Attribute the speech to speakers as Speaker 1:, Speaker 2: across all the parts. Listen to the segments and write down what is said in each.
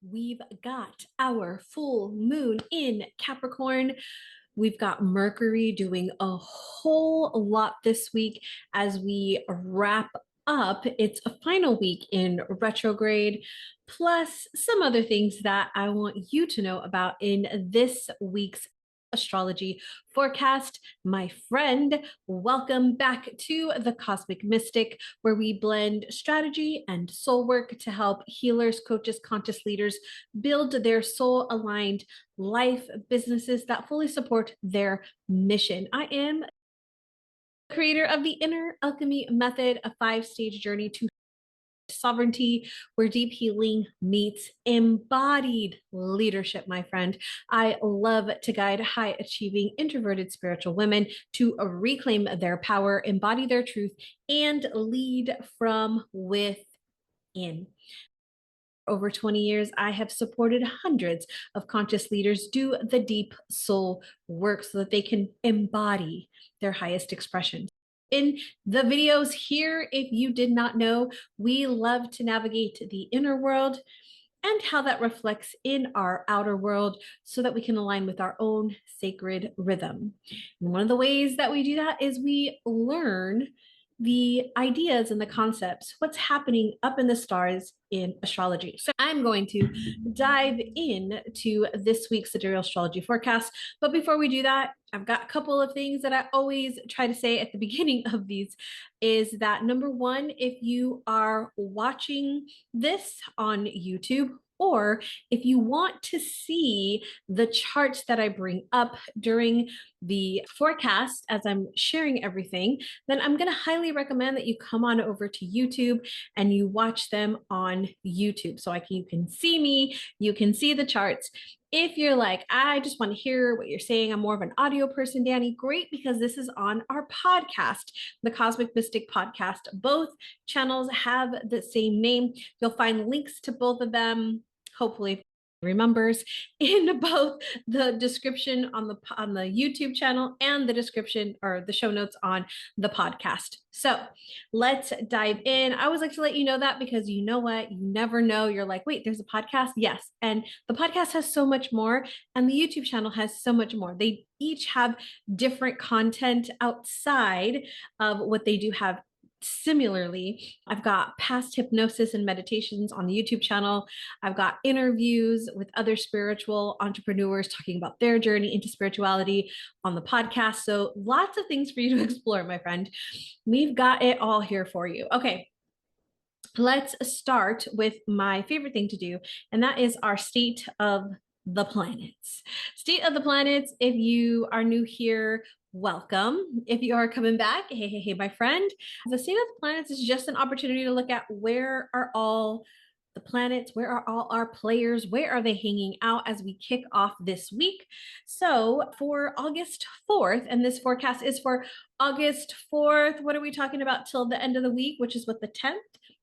Speaker 1: we've got our full moon in Capricorn. We've got Mercury doing a whole lot this week as we wrap up its final week in retrograde, plus some other things that I want you to know about in this week's astrology forecast. My friend, welcome back to the Cosmic Mystic, where we blend strategy and soul work to help healers, coaches, conscious leaders build their soul aligned life businesses that fully support their mission. I am the creator of the Inner Alchemy Method, a 5-stage journey to sovereignty, where deep healing meets embodied leadership, my friend. I love to guide high achieving, introverted spiritual women to reclaim their power, embody their truth, and lead from within. Over 20 years, I have supported hundreds of conscious leaders do the deep soul work so that they can embody their highest expression. In the videos here, if you did not know, we love to navigate the inner world and how that reflects in our outer world so that we can align with our own sacred rhythm. And one of the ways that we do that is we learn the ideas and the concepts, what's happening up in the stars in astrology. So I'm going to dive into this week's Sidereal Astrology forecast. But before we do that, I've got a couple of things that I always try to say at the beginning of these is that number one, if you are watching this on YouTube, or if you want to see the charts that I bring up during the forecast as I'm sharing everything, then I'm going to highly recommend that you come on over to YouTube and you watch them on YouTube. So you can see me, you can see the charts. If you're like, I just want to hear what you're saying, I'm more of an audio person, Danny, great, because this is on our podcast, the Cosmic Mystic Podcast. Both channels have the same name. You'll find links to both of them, hopefully remembers, in both the description on the YouTube channel and the description or the show notes on the podcast. So let's dive in. I always like to let you know that because you know what? You never know. You're like, wait, there's a podcast? Yes. And the podcast has so much more, and the YouTube channel has so much more. They each have different content outside of what they do have. Similarly, I've got past hypnosis and meditations on the YouTube channel. I've got interviews with other spiritual entrepreneurs talking about their journey into spirituality on the podcast. So lots of things for you to explore, my friend. We've got it all here for you. Okay, let's start with my favorite thing to do, and that is our state of the planets. State of the planets, if you are new here, welcome. If you are coming back, hey, my friend. The state of the planets is just an opportunity to look at where are all the planets, where are all our players, where are they hanging out as we kick off this week. So for August 4th, and this forecast is for August 4th, what are we talking about till the end of the week, which is what, the 10th?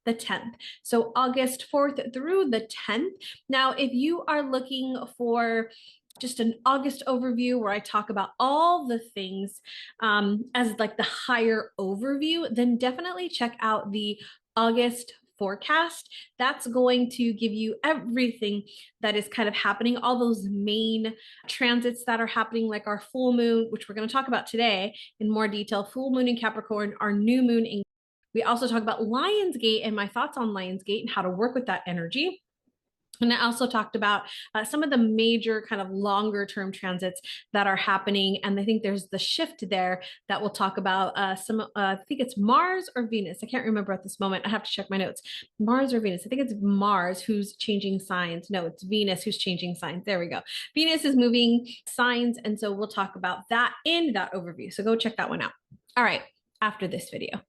Speaker 1: The 10th. So August 4th through the 10th. Now, if you are looking for just an August overview where I talk about all the things as like the higher overview, then definitely check out the August forecast. That's going to give you everything that is kind of happening, all those main transits that are happening, like our full moon, which we're going to talk about today in more detail, full moon in Capricorn, our new moon in. We also talk about Lionsgate and my thoughts on Lionsgate and how to work with that energy. And I also talked about some of the major kind of longer term transits that are happening. And I think there's the shift there that we'll talk about. I think it's Mars or Venus. I can't remember at this moment. I have to check my notes. Mars or Venus. I think it's Mars who's changing signs. No, it's Venus who's changing signs. There we go. Venus is moving signs. And so we'll talk about that in that overview. So go check that one out. All right, after this video.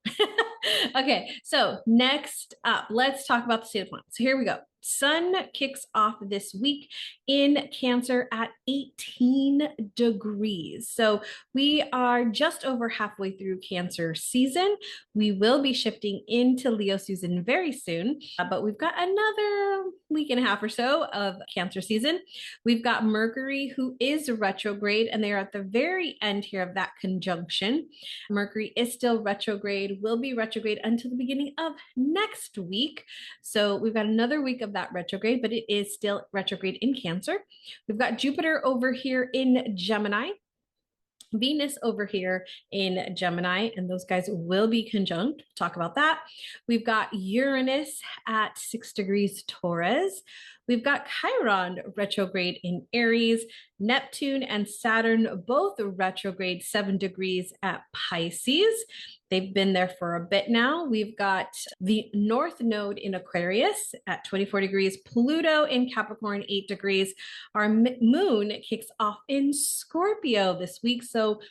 Speaker 1: Okay, so next up, let's talk about the state of planets. So here we go. Sun kicks off this week in Cancer at 18 degrees. So we are just over halfway through Cancer season. We will be shifting into Leo season very soon, but we've got another week and a half or so of Cancer season. We've got Mercury, who is retrograde, and they are at the very end here of that conjunction. Mercury is still retrograde, will be retrograde until the beginning of next week. So we've got another week of of that retrograde, but it is still retrograde in Cancer. We've got Jupiter over here in Gemini, Venus over here in Gemini, and those guys will be conjunct. Talk about that. We've got Uranus at 6 degrees Taurus. We've got Chiron retrograde in Aries, Neptune and Saturn both retrograde 7 degrees at Pisces. They've been there for a bit now. We've got the North Node in Aquarius at 24 degrees, Pluto in Capricorn, 8 degrees. Our moon kicks off in Scorpio this week. So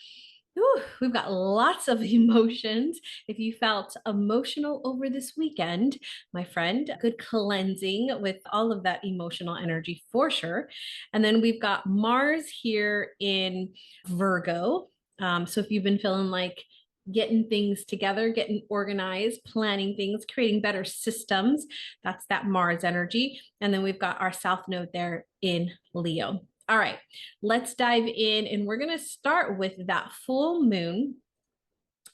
Speaker 1: we've got lots of emotions. If you felt emotional over this weekend, my friend, good cleansing with all of that emotional energy for sure. And then we've got Mars here in Virgo. So if you've been feeling like getting things together, getting organized, planning things, creating better systems, that's that Mars energy. And then we've got our South Node there in Leo. All right, let's dive in, and we're going to start with that full moon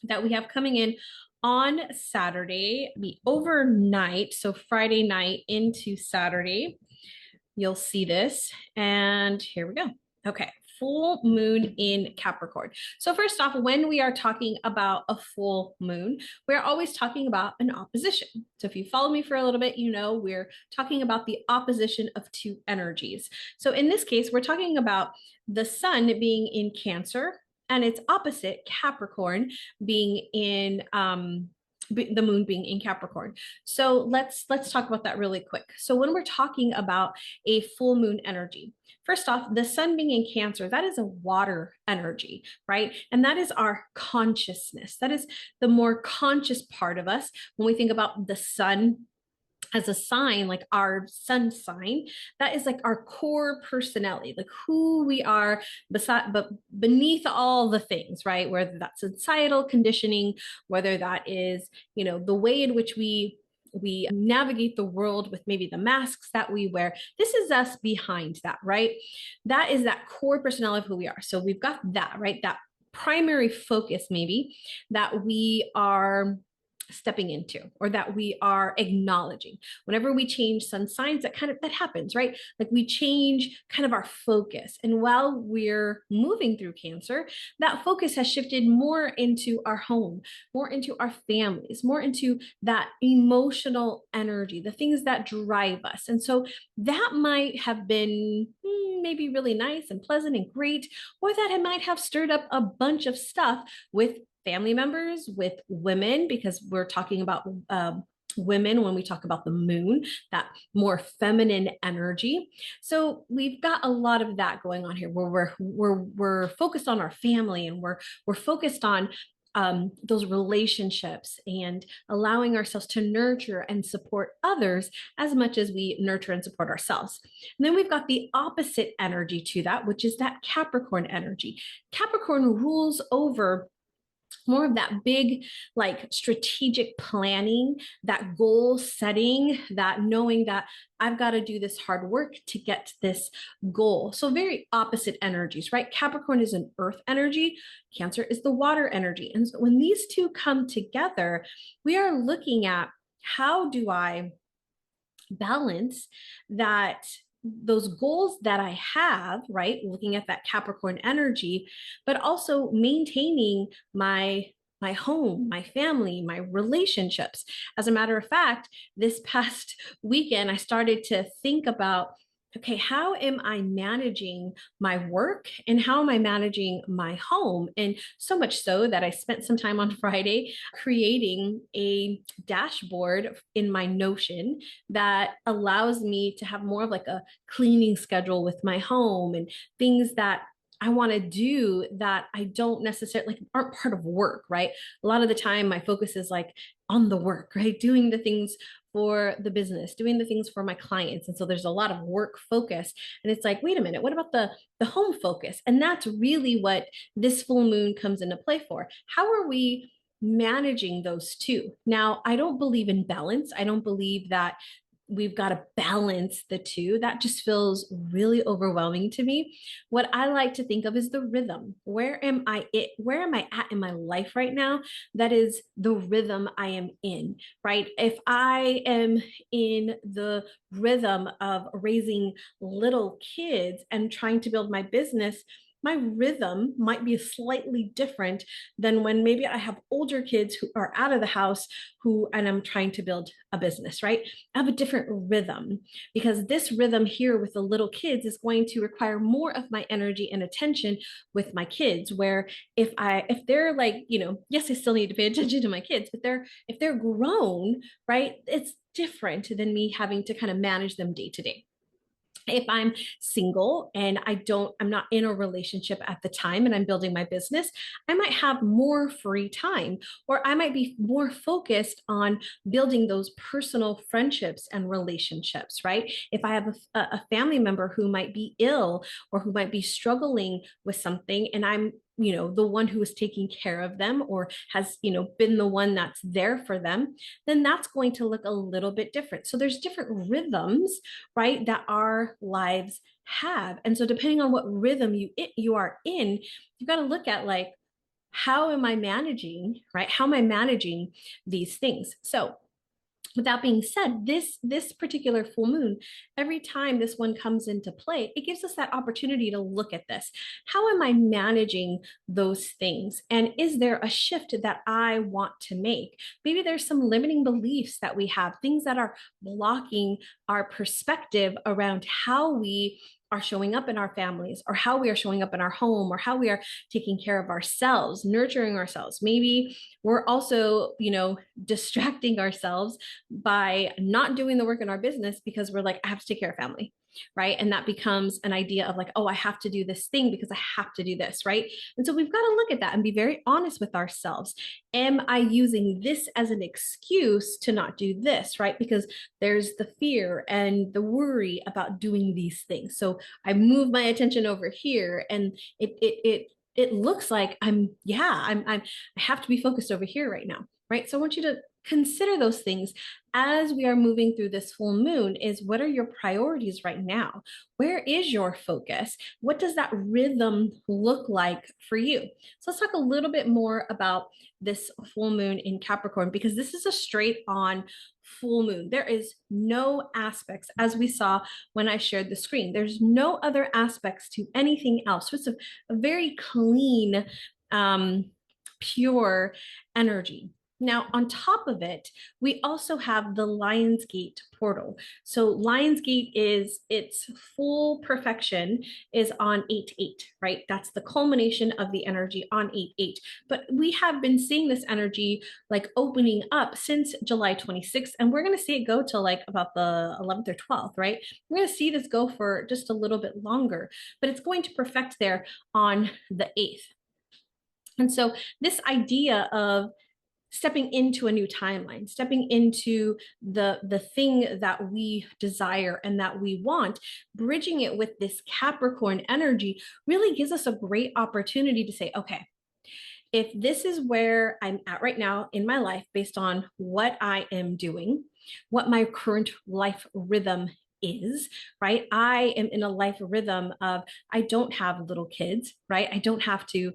Speaker 1: that we have coming in on Saturday, the overnight, so Friday night into Saturday. You'll see this, and here we go. Okay, full moon in Capricorn. So first off, when we are talking about a full moon, we're always talking about an opposition. So if you follow me for a little bit, you know we're talking about the opposition of two energies. So in this case, we're talking about the sun being in Cancer and its opposite, Capricorn, being in the moon being in Capricorn. So let's talk about that really quick. So when we're talking about a full moon energy, first off, the sun being in Cancer, that is a water energy, right? And that is our consciousness. That is the more conscious part of us. When we think about the sun as a sign, like our sun sign, that is like our core personality, like who we are but beneath all the things, right? Whether that's societal conditioning, whether that is, the way in which we navigate the world with maybe the masks that we wear. This is us behind that, right? That is that core personality of who we are. So we've got that, right? That primary focus maybe that we are stepping into, or that we are acknowledging. Whenever we change sun signs, that happens, right? Like we change kind of our focus. And while we're moving through Cancer, that focus has shifted more into our home, more into our families, more into that emotional energy, the things that drive us. And so that might have been maybe really nice and pleasant and great, or that it might have stirred up a bunch of stuff with family members, with women, because we're talking about women when we talk about the moon, that more feminine energy. So we've got a lot of that going on here, where we're focused on our family, and we're focused on those relationships, and allowing ourselves to nurture and support others as much as we nurture and support ourselves. And then we've got the opposite energy to that, which is that Capricorn energy. Capricorn rules over more of that big, like strategic planning, that goal setting, that knowing that I've got to do this hard work to get this goal. So very opposite energies, right? Capricorn is an earth energy. Cancer is the water energy. And so when these two come together, we are looking at, how do I balance those goals that I have, right? Looking at that Capricorn energy, but also maintaining my home, my family, my relationships. As a matter of fact, this past weekend, I started to think about, okay, how am I managing my work, and how am I managing my home? And so much so that I spent some time on Friday creating a dashboard in my Notion that allows me to have more of like a cleaning schedule with my home, and things that I want to do that I don't necessarily, like, aren't part of work, right? A lot of the time my focus is like on the work, right? Doing the things for the business, doing the things for my clients. And so there's a lot of work focus. And it's like, wait a minute, what about the home focus? And that's really what this full moon comes into play for. How are we managing those two? Now, I don't believe in balance. I don't believe that we've got to balance the two. That just feels really overwhelming to me. What I like to think of is the rhythm. Where am I at in my life right now? That is the rhythm I am in, right? If I am in the rhythm of raising little kids and trying to build my business, my rhythm might be slightly different than when maybe I have older kids who are out of the house and I'm trying to build a business, right? I have a different rhythm because this rhythm here with the little kids is going to require more of my energy and attention with my kids. Where if they're like, yes, I still need to pay attention to my kids, but if they're grown, right, it's different than me having to kind of manage them day to day. If I'm single and I'm not in a relationship at the time and I'm building my business, I might have more free time, or I might be more focused on building those personal friendships and relationships, right? If I have a family member who might be ill or who might be struggling with something, and I'm the one who is taking care of them or has been the one that's there for them, then that's going to look a little bit different. So there's different rhythms, right, that our lives have. And so depending on what rhythm you are in, you've got to look at like, how am I managing, right? How am I managing these things? So with that being said, this particular full moon, every time this one comes into play, it gives us that opportunity to look at this. How am I managing those things? And is there a shift that I want to make? Maybe there's some limiting beliefs that we have, things that are blocking our perspective around how we are showing up in our families, or how we are showing up in our home, or how we are taking care of ourselves, nurturing ourselves. Maybe we're also, distracting ourselves by not doing the work in our business because we're like, I have to take care of family, right? And that becomes an idea of like, oh, I have to do this thing because I have to do this, right? And so we've got to look at that and be very honest with ourselves. Am I using this as an excuse to not do this, right? Because there's the fear and the worry about doing these things. So I move my attention over here, and it looks like I have to be focused over here right now, right? So I want you to consider those things as we are moving through this full moon. Is what are your priorities right now? Where is your focus? What does that rhythm look like for you? So let's talk a little bit more about this full moon in Capricorn, because this is a straight on full moon. There is no aspects, as we saw when I shared the screen. There's no other aspects to anything else. So it's a very clean, pure energy. Now, on top of it, we also have the Lionsgate Portal. So Lionsgate is its full perfection is on 8/8, right? That's the culmination of the energy on 8/8. But we have been seeing this energy like opening up since July 26th, and we're going to see it go till like about the 11th or 12th, right? We're going to see this go for just a little bit longer, but it's going to perfect there on the 8th. And so this idea of stepping into a new timeline, stepping into the thing that we desire and that we want, bridging it with this Capricorn energy really gives us a great opportunity to say, okay, if this is where I'm at right now in my life, based on what I am doing, what my current life rhythm is, right? I am in a life rhythm of, I don't have little kids, right? I don't have to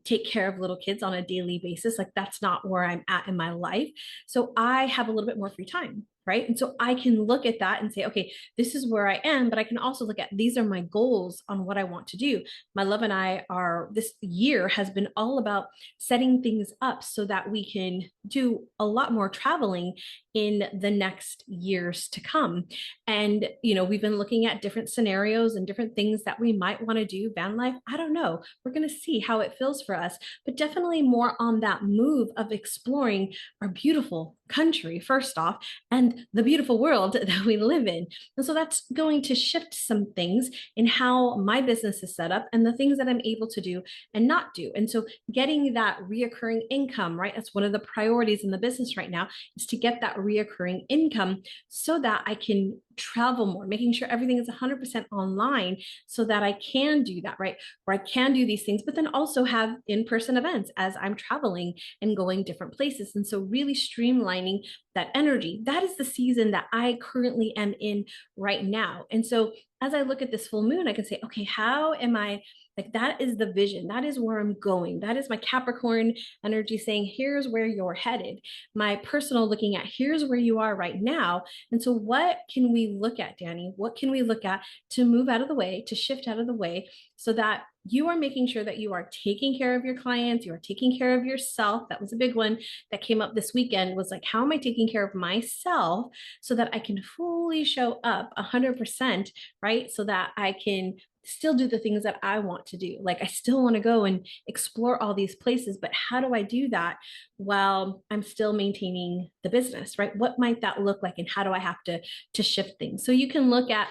Speaker 1: take care of little kids on a daily basis. Like that's not where I'm at in my life. So I have a little bit more free time, right? And so I can look at that and say, okay, this is where I am, but I can also look at, these are my goals on what I want to do. My love and I this year has been all about setting things up so that we can do a lot more traveling in the next years to come. And, we've been looking at different scenarios and different things that we might want to do. Van life, I don't know. We're going to see how it feels for us, but definitely more on that move of exploring our beautiful country, first off, and the beautiful world that we live in. And so that's going to shift some things in how my business is set up and the things that I'm able to do and not do. And so getting that reoccurring income, right? That's one of the priorities in the business right now, is to get that reoccurring income so that I can travel more, making sure everything is 100% online so that I can do that, right? Where I can do these things, but then also have in-person events as I'm traveling and going different places. And so really streamlining realigning that energy. That is the season that I currently am in right now. And so as I look at this full moon, I can say, okay, how am I, like, that is the vision. That is where I'm going. That is my Capricorn energy saying, here's where you're headed. My personal looking at, here's where you are right now. And so what can we look at, Danny? What can we look at to move out of the way, to shift out of the way, so that you are making sure that you are taking care of your clients, you are taking care of yourself. That was a big one that came up this weekend, was like, how am I taking care of myself so that I can fully show up 100%, right? So that I can still do the things that I want to do. Like, I still want to go and explore all these places, but how do I do that while I'm still maintaining the business, right? What might that look like, and how do I have to shift things? So you can look at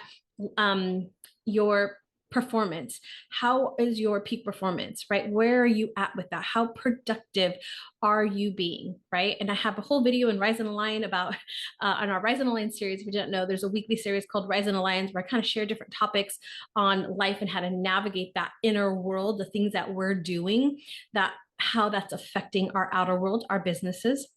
Speaker 1: your performance. How is your peak performance, right? Where are you at with that? How productive are you being, right? And I have a whole video in Rise and Align about, on our Rise and Align series. If you don't know, there's a weekly series called Rise and Align where I kind of share different topics on life and how to navigate that inner world, the things that we're doing, that how that's affecting our outer world, our businesses.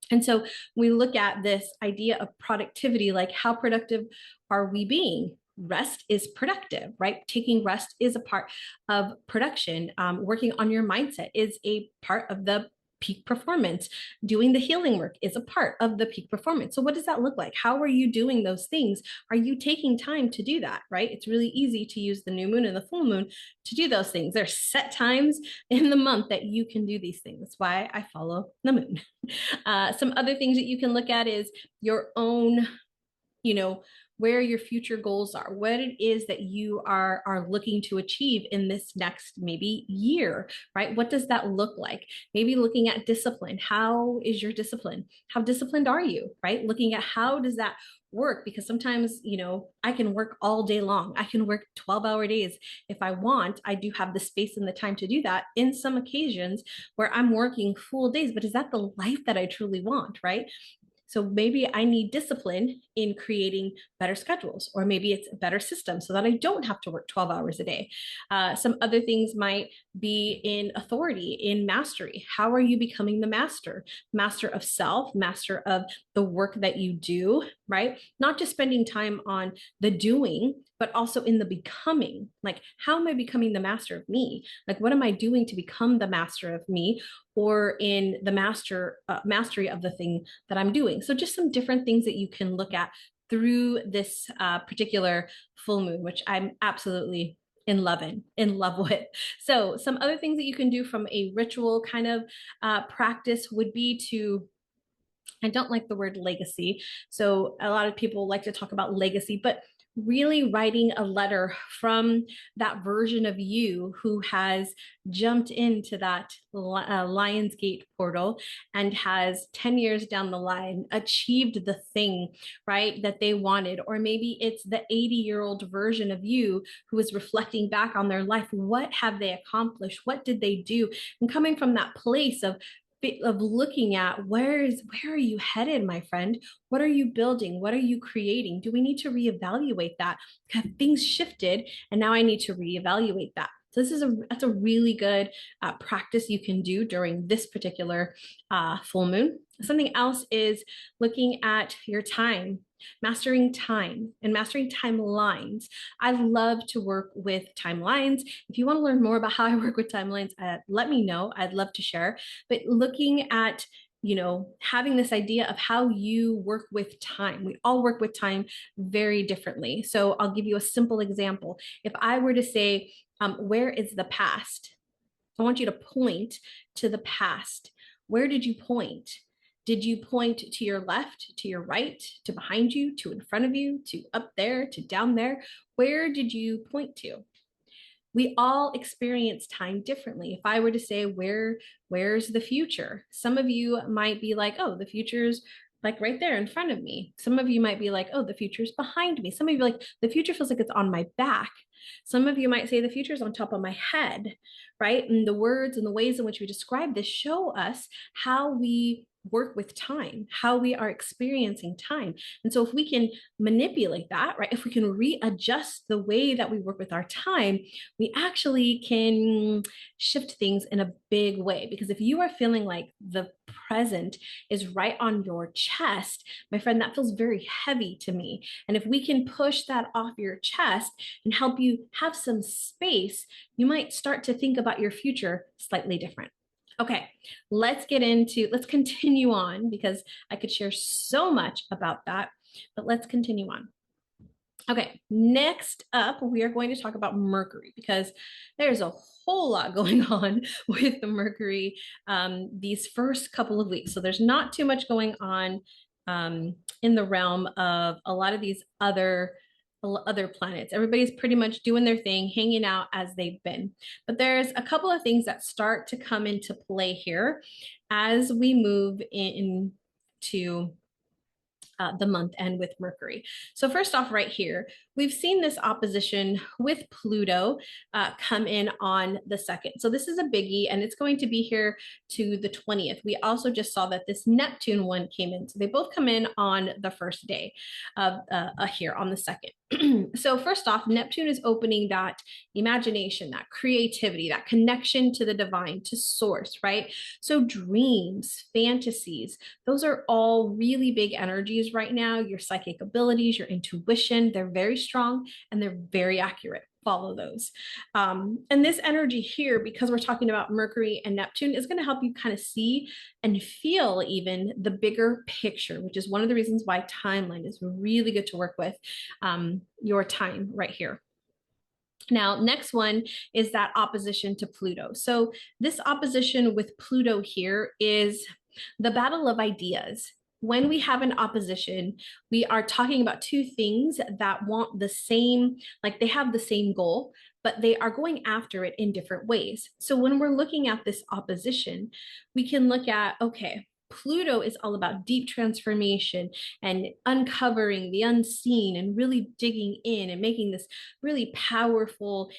Speaker 1: And so we look at this idea of productivity, like, how productive are we being? Rest is productive, right? Taking rest is a part of production. Working on your mindset is a part of the peak performance. Doing the healing work is a part of the peak performance. So what does that look like? How are you doing those things? Are you taking time to do that, right? It's really easy to use the new moon and the full moon to do those things. There's set times in the month that you can do these things. That's why I follow the moon. Some other things that you can look at is your own, where your future goals are, what it is that you are looking to achieve in this next maybe year, right? What does that look like? Maybe looking at discipline. How is your discipline? How disciplined are you, right? Looking at how does that work? Because sometimes, I can work all day long. I can work 12-hour days if I want. I do have the space and the time to do that in some occasions where I'm working full days, but is that the life that I truly want, right? So maybe I need discipline in creating better schedules, or maybe it's a better system so that I don't have to work 12 hours a day. Some other things might be in authority, in mastery. How are you becoming the master? Master of self, master of the work that you do, right? Not just spending time on the doing, but also in the becoming. Like, how am I becoming the master of me? Like, what am I doing to become the master of me, or in the mastery of the thing that I'm doing? So just some different things that you can look at through this particular full moon, which I'm absolutely in love with. So some other things that you can do from a ritual kind of practice would be to, I don't like the word legacy. So a lot of people like to talk about legacy, but really writing a letter from that version of you who has jumped into that Lionsgate portal and has 10 years down the line achieved the thing, right, that they wanted. Or maybe it's the 80-year-old version of you who is reflecting back on their life. What have they accomplished? What did they do? And coming from that place of looking at where are you headed, my friend? What are you building? What are you creating? Do we need to reevaluate that? Have things shifted and now I need to reevaluate that? So that's a really good practice you can do during this particular full moon. Something else is looking at your time, mastering time and mastering timelines. I love to work with timelines. If you want to learn more about how I work with timelines, let me know. I'd love to share. But looking at, having this idea of how you work with time. We all work with time very differently. So I'll give you a simple example. If I were to say, where is the past? I want you to point to the past. Where did you point? Did you point to your left, to your right, to behind you, to in front of you, to up there, to down there? Where did you point to? We all experience time differently. If I were to say, where's the future? Some of you might be like, oh, the future's like right there in front of me. Some of you might be like, oh, the future's behind me. Some of you like, the future feels like it's on my back. Some of you might say the future's on top of my head, right? And the words and the ways in which we describe this show us how we work with time, how we are experiencing time. And so if we can manipulate that, right, if we can readjust the way that we work with our time, we actually can shift things in a big way. Because if you are feeling like the present is right on your chest, my friend, that feels very heavy to me. And if we can push that off your chest and help you have some space, you might start to think about your future slightly different. Okay, let's continue on, because I could share so much about that, but let's continue on. Okay, next up, we are going to talk about Mercury, because there's a whole lot going on with the Mercury these first couple of weeks. So there's not too much going on in the realm of a lot of these other planets. Everybody's pretty much doing their thing, hanging out as they've been. But there's a couple of things that start to come into play here as we move into the month end with Mercury. So first off, right here, we've seen this opposition with Pluto come in on the 2nd. So this is a biggie, and it's going to be here to the 20th. We also just saw that this Neptune one came in. So they both come in on the first day of here on the 2nd. So first off, Neptune is opening that imagination, that creativity, that connection to the divine, to source, right? So dreams, fantasies, those are all really big energies right now. Your psychic abilities, your intuition, they're very strong and they're very accurate. Follow those. And this energy here, because we're talking about Mercury and Neptune, is going to help you kind of see and feel even the bigger picture, which is one of the reasons why timeline is really good to work with your time right here. Now, next one is that opposition to Pluto. So this opposition with Pluto here is the battle of ideas. When we have an opposition, we are talking about two things that want the same, like they have the same goal, but they are going after it in different ways. So when we're looking at this opposition, we can look at, okay, Pluto is all about deep transformation and uncovering the unseen and really digging in and making this really powerful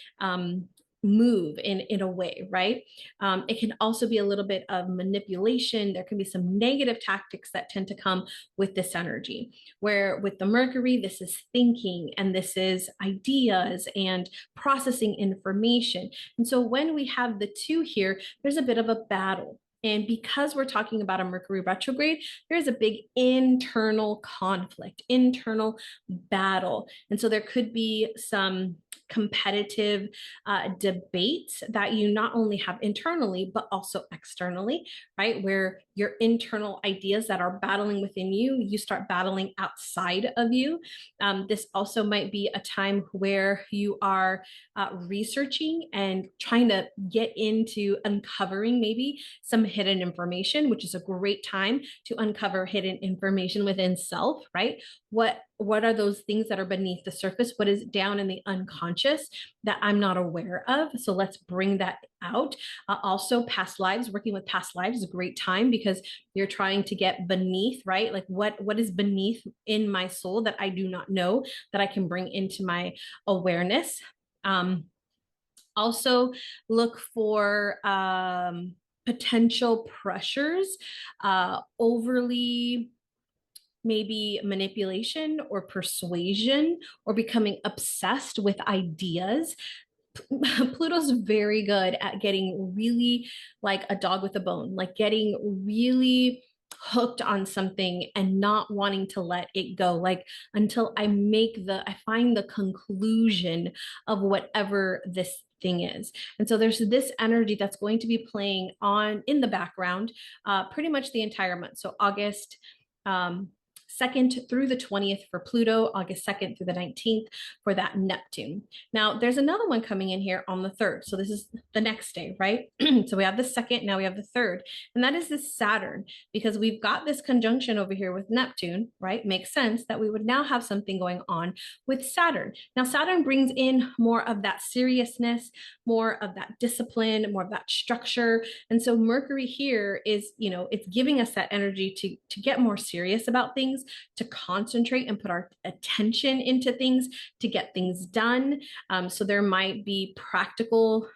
Speaker 1: move in a way, right? It can also be a little bit of manipulation. There can be some negative tactics that tend to come with this energy, where with the Mercury, this is thinking and this is ideas and processing information. And so when we have the two here, there's a bit of a battle. And because we're talking about a Mercury retrograde, there's a big internal conflict, internal battle. And so there could be some competitive debates that you not only have internally, but also externally, right? Where your internal ideas that are battling within you, you start battling outside of you. This also might be a time where you are researching and trying to get into uncovering maybe some hidden information, which is a great time to uncover hidden information within self, right? What are those things that are beneath the surface? What is down in the unconscious that I'm not aware of? So let's bring that out. Also, past lives, working with past lives is a great time, because you're trying to get beneath, right? Like what is beneath in my soul that I do not know, that I can bring into my awareness. Also look for potential pressures, overly maybe manipulation or persuasion, or becoming obsessed with ideas. Pluto's very good at getting really like a dog with a bone, like getting really hooked on something and not wanting to let it go, like until I find the conclusion of whatever this thing is. And so there's this energy that's going to be playing on in the background pretty much the entire month. So August 2nd through the 20th for Pluto, August 2nd through the 19th for that Neptune. Now, there's another one coming in here on the 3rd. So this is the next day, right? So we have the 2nd, now we have the 3rd. And that is this Saturn, because we've got this conjunction over here with Neptune, right? Makes sense that we would now have something going on with Saturn. Now, Saturn brings in more of that seriousness, more of that discipline, more of that structure. And so Mercury here is, it's giving us that energy to get more serious about things, to concentrate and put our attention into things, to get things done. So there might be practical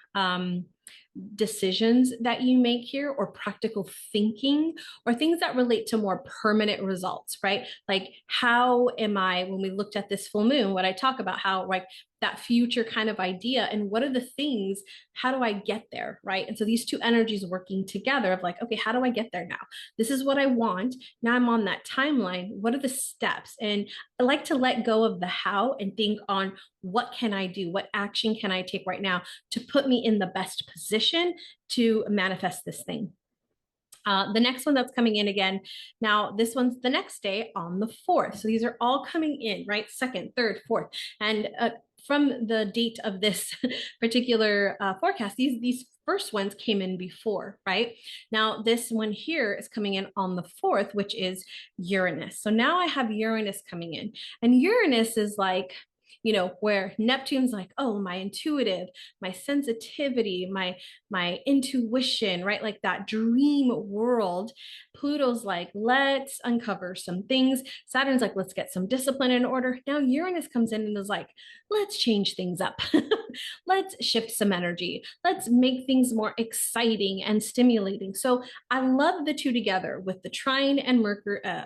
Speaker 1: decisions that you make here, or practical thinking, or things that relate to more permanent results, right? Like, how am I, when we looked at this full moon, what I talk about, how like that future kind of idea, and what are the things, how do I get there, right? And so these two energies working together of like, okay, how do I get there now? This is what I want. Now I'm on that timeline. What are the steps? And I like to let go of the how and think on what can I do? What action can I take right now to put me in the best position to manifest this thing? The next one that's coming in again. Now, this one's the next day on the 4th. So these are all coming in, right? Second, third, fourth. And from the date of this particular forecast, these first ones came in before, right? Now, this one here is coming in on the 4th, which is Uranus. So now I have Uranus coming in. And Uranus is like, where Neptune's like, oh, my intuitive, my sensitivity, my intuition, right? Like that dream world. Pluto's like, let's uncover some things. Saturn's like, let's get some discipline in order. Now Uranus comes in and is like, let's change things up. Let's shift some energy. Let's make things more exciting and stimulating. So I love the two together with the trine and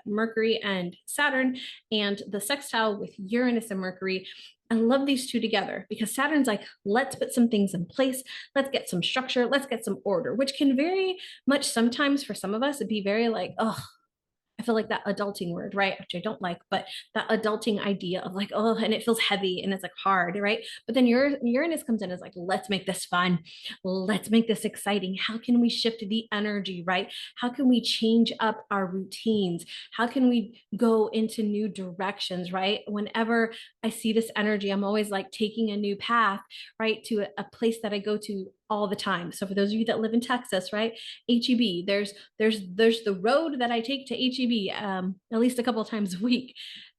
Speaker 1: Mercury and Saturn, and the sextile with Uranus and Mercury. I love these two together because Saturn's like, let's put some things in place. Let's get some structure. Let's get some order, which can very much sometimes for some of us, it'd be very like, oh, I feel like that adulting word, right? Which I don't like, but that adulting idea of like, oh, and it feels heavy and it's like hard, right? But then Uranus comes in as like, let's make this fun. Let's make this exciting. How can we shift the energy, right? How can we change up our routines? How can we go into new directions, right? Whenever I see this energy, I'm always like taking a new path, right? To a place that I go to all the time. So for those of you that live in Texas, right? HEB, there's the road that I take to HEB at least a couple of times a week.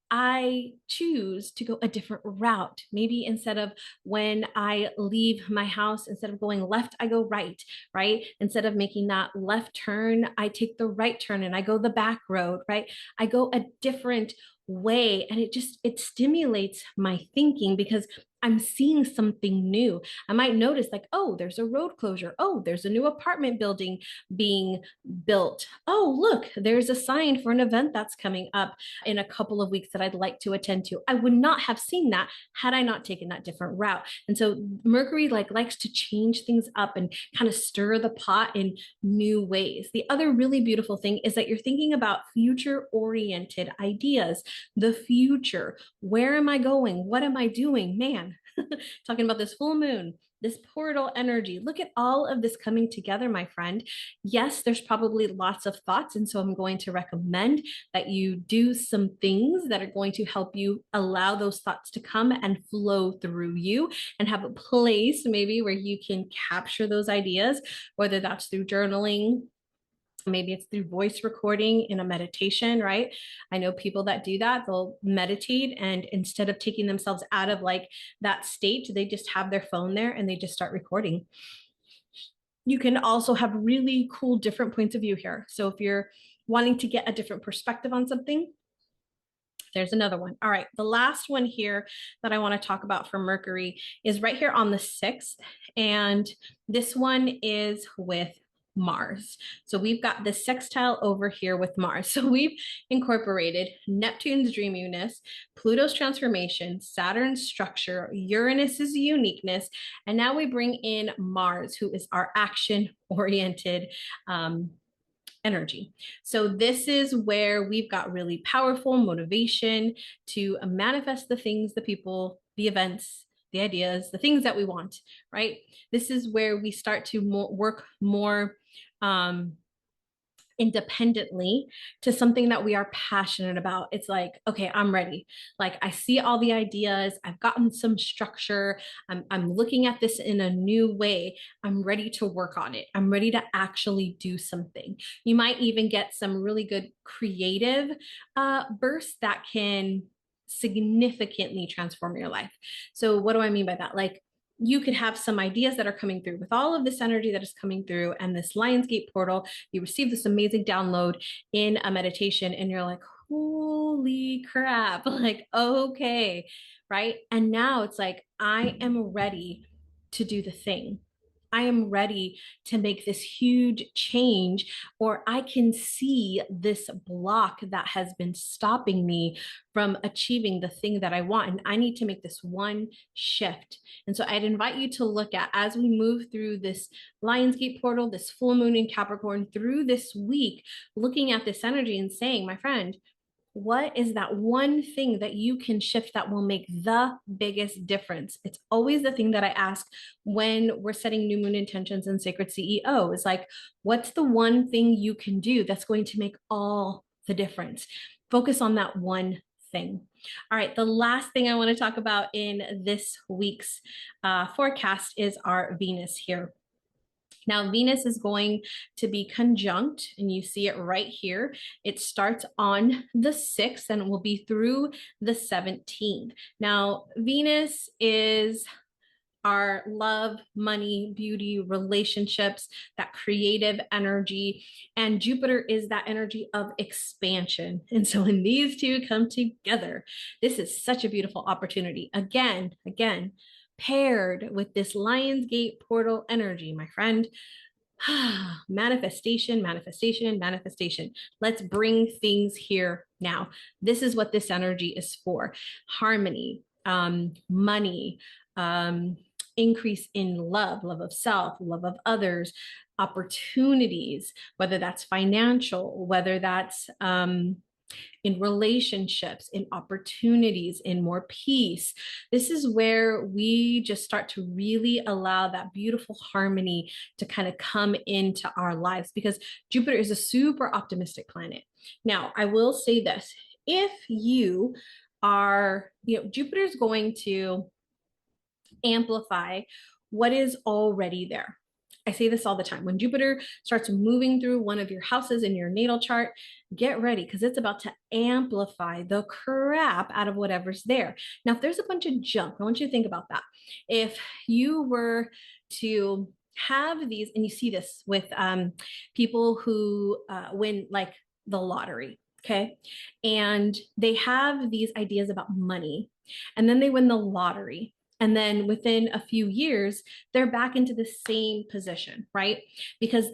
Speaker 1: I choose to go a different route. Maybe instead of when I leave my house, instead of going left, I go right, right? Instead of making that left turn, I take the right turn and I go the back road, right? I go a different way, and it stimulates my thinking because I'm seeing something new. I might notice like, oh, there's a road closure. Oh, there's a new apartment building being built. Oh, look, there's a sign for an event that's coming up in a couple of weeks that I'd like to attend to. I would not have seen that had I not taken that different route. And so Mercury like likes to change things up and kind of stir the pot in new ways. The other really beautiful thing is that you're thinking about future oriented ideas, the future. Where am I going? What am I doing? Man, talking about this full moon, this portal energy. Look at all of this coming together, my friend. Yes, there's probably lots of thoughts. And so I'm going to recommend that you do some things that are going to help you allow those thoughts to come and flow through you, and have a place maybe where you can capture those ideas, whether that's through journaling. Maybe it's through voice recording in a meditation, right? I know people that do that. They'll meditate, and instead of taking themselves out of like that state, they just have their phone there and they just start recording. You can also have really cool different points of view here. So if you're wanting to get a different perspective on something, there's another one. All right, the last one here that I want to talk about for Mercury is right here on the 6th. And this one is with Mars. So we've got the sextile over here with Mars. So we've incorporated Neptune's dreaminess, Pluto's transformation, Saturn's structure, Uranus's uniqueness, and now we bring in Mars, who is our action-oriented energy. So this is where we've got really powerful motivation to manifest the things, the people, the events, the ideas, the things that we want, right? This is where we start to work more independently to something that we are passionate about. It's like, okay, I'm ready. Like I see all the ideas. I've gotten some structure. I'm looking at this in a new way. I'm ready to work on it. I'm ready to actually do something. You might even get some really good creative bursts that can significantly transform your life. So what do I mean by that? Like you could have some ideas that are coming through with all of this energy that is coming through and this Lionsgate portal. You receive this amazing download in a meditation and you're like, holy crap, like, okay, right? And now it's like, I am ready to do the thing. I am ready to make this huge change, or I can see this block that has been stopping me from achieving the thing that I want. And I need to make this one shift. And so I'd invite you to look at, as we move through this Lionsgate portal, this full moon in Capricorn through this week, looking at this energy and saying, my friend, what is that one thing that you can shift that will make the biggest difference? It's always the thing that I ask when we're setting new moon intentions in Sacred CEO is like, what's the one thing you can do that's going to make all the difference? Focus on that one thing. All right, the last thing I want to talk about in this week's forecast is our Venus here. Now, Venus is going to be conjunct, and you see it right here. It starts on the 6th and will be through the 17th. Now, Venus is our love, money, beauty, relationships, that creative energy. And Jupiter is that energy of expansion. And so when these two come together, this is such a beautiful opportunity. Again, paired with this Lionsgate portal energy, my friend. Manifestation, manifestation, manifestation. Let's bring things here now. This is what this energy is for. Harmony, money, increase in love, love of self, love of others, opportunities, whether that's financial, whether that's in relationships, in opportunities, in more peace. This is where we just start to really allow that beautiful harmony to kind of come into our lives, because Jupiter is a super optimistic planet. Now, I will say this, if you are, Jupiter is going to amplify what is already there. I say this all the time. When Jupiter starts moving through one of your houses in your natal chart, get ready, because it's about to amplify the crap out of whatever's there. Now, if there's a bunch of junk, I want you to think about that. If you were to have these, and you see this with people who win like the lottery, okay? And they have these ideas about money, and then they win the lottery. And then within a few years, they're back into the same position, right? Because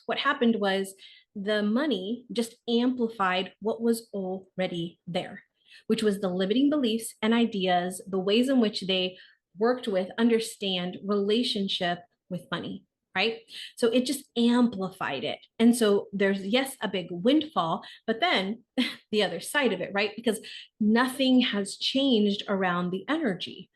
Speaker 1: what happened was the money just amplified what was already there, which was the limiting beliefs and ideas, the ways in which they worked with, understand relationship with money, right? So it just amplified it. And so there's, yes, a big windfall, but then the other side of it, right? Because nothing has changed around the energy.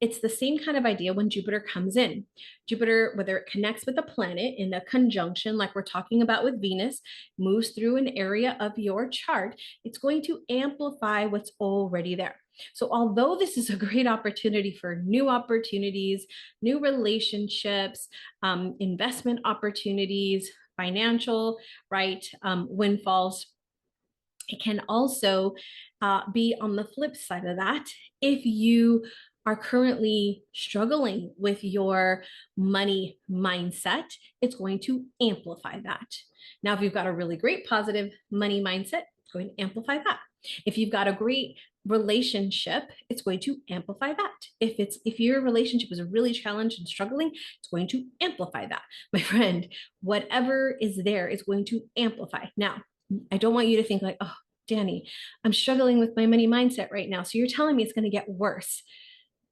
Speaker 1: It's the same kind of idea when Jupiter comes in. Jupiter, whether it connects with a planet in a conjunction, like we're talking about with Venus, moves through an area of your chart, it's going to amplify what's already there. So although this is a great opportunity for new opportunities, new relationships, investment opportunities, financial, right, windfalls, it can also be on the flip side of that. If you are currently struggling with your money mindset, it's going to amplify that. Now, if you've got a really great positive money mindset, it's going to amplify that. If you've got a great relationship, it's going to amplify that. If your relationship is really challenged and struggling, it's going to amplify that. My friend, whatever is there is going to amplify. Now, I don't want you to think like, oh, Danny, I'm struggling with my money mindset right now, so you're telling me it's going to get worse.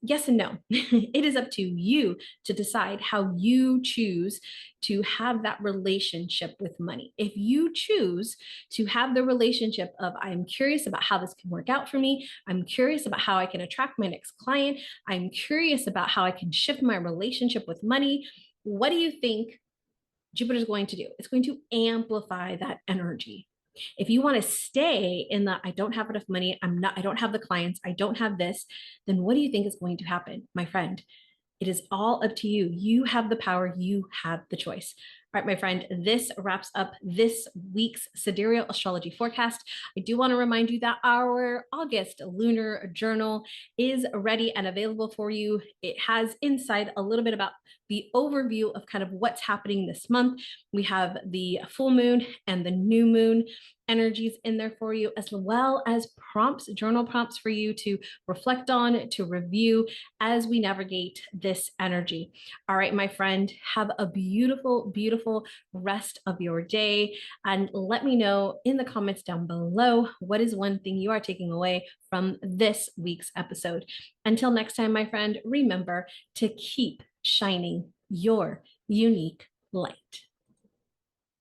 Speaker 1: Yes and no. It is up to you to decide how you choose to have that relationship with money. If you choose to have the relationship of, I'm curious about how this can work out for me, I'm curious about how I can attract my next client, I'm curious about how I can shift my relationship with money, what do you think Jupiter is going to do? It's going to amplify that energy. If you want to stay in the, I don't have enough money, I don't have the clients, I don't have this, then what do you think is going to happen, my friend? It is all up to you. You have the power, you have the choice. right, my friend, this wraps up this week's Sidereal Astrology forecast. I do want to remind you that our August lunar journal is ready and available for you. It has inside a little bit about the overview of kind of what's happening this month. We have the full moon and the new moon energies in there for you, as well as prompts, journal prompts for you to reflect on, to review as we navigate this energy. All right, my friend, have a beautiful, beautiful rest of your day. And let me know in the comments down below, what is one thing you are taking away from this week's episode. Until next time, my friend, remember to keep shining your unique light.